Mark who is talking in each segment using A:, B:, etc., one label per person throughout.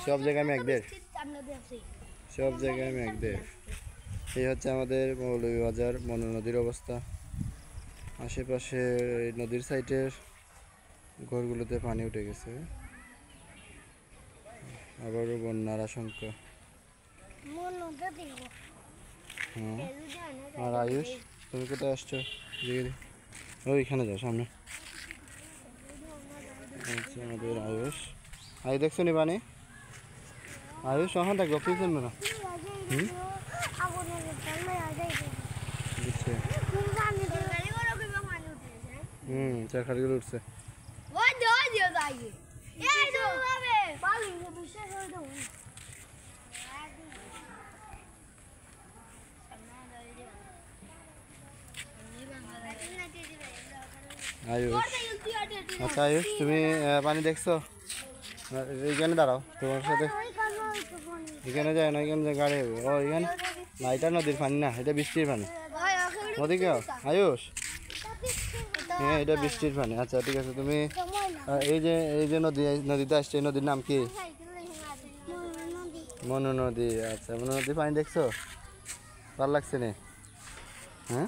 A: সব জায়গায় মেঘদের, সব জায়গায় মেঘদের। এই হচ্ছে আমাদের মৌলভীবাজার মনু নদীর অবস্থা। আশেপাশে নদীর সাইডের ঘরগুলোতে পানি উঠে গেছে, আবারও বন্যার আশঙ্কা। আর আয়ুষ, তুমি কোথায় আসছো? ওইখানে যাও সামনে। আমাদের আয়ুষ, আয়ুষ দেখছো নি পানি? আয়ুষ ওখান থাকবো, প্লিজ জানবো না। চারখাড়িগুলো উঠছে। আয়ুষ, আচ্ছা আয়ুষ, তুমি পানি দেখছো? এইখানে দাঁড়াও, তোমার সাথে এখানে যায় না, এখানে গাড়ি হবে। ও এখানে না, এটা নদীর পানি না, এটা বৃষ্টির পানি। ওদিকে আয়ুষ, হ্যাঁ এটা বৃষ্টির পানি। আচ্ছা ঠিক আছে, তুমি এই যে নদীতে আসছে, এই নদীর নাম কি? মনু নদী। আচ্ছা, মনু নদীর পানি দেখছো? ভালো লাগছে নি? হ্যাঁ,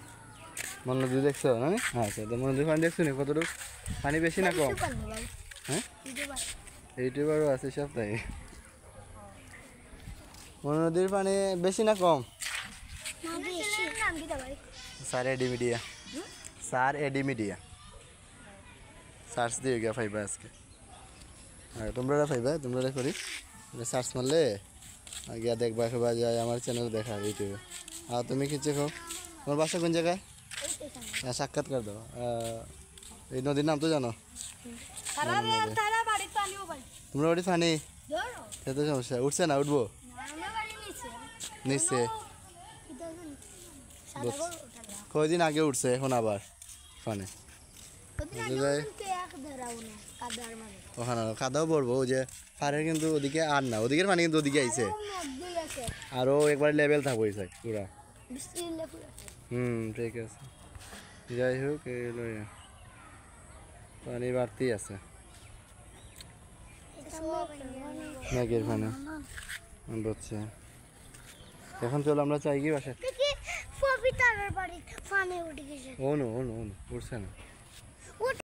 A: মনু নদী দেখছো না? আচ্ছা, তো মনু নদীর পানি দেখছো নি? কতটুকু পানি, বেশি না কম? হ্যাঁ, ইউটিউবারও আছে সপ্তাহে। মনু নদীর পানি বেশি না কম? স্যার এডি মিডিয়া, স্যার এডি মিডিয়া সার্চ দিয়ে গিয়া পাইবা আজকে। আর তোমরা পাইবা, তোমরা করি সার্চ মারলে গিয়া দেখবা, খাবা যায় আমার চ্যানেল দেখা ইউটিউবে। আর তুমি কি চেখো? তোমার বাসা কোন জায়গায়? সাক্ষাৎকার দাও। এই নদীর নাম তো জানো? তোমরা বাড়ি পানি, সেটা সমস্যা। উঠছে না, উঠবো নিচ্ছে। কয়দিন আগে উঠছে, এখন আবার পানি ওখানে কাদাও পড়বো। ওই যে পাহাড়ের কিন্তু ওদিকে আর না, ওদিকের পানি কিন্তু ওদিকে আইছে, আরও একবার লেভেল থাকবো এই সাইড পুরা। ঠিক আছে, যাই হোক পানি বাড়তি আছে মেঘের পানি হচ্ছে। এখন চলো আমরা চাই কি বাসায়। ও নো উঠছে না।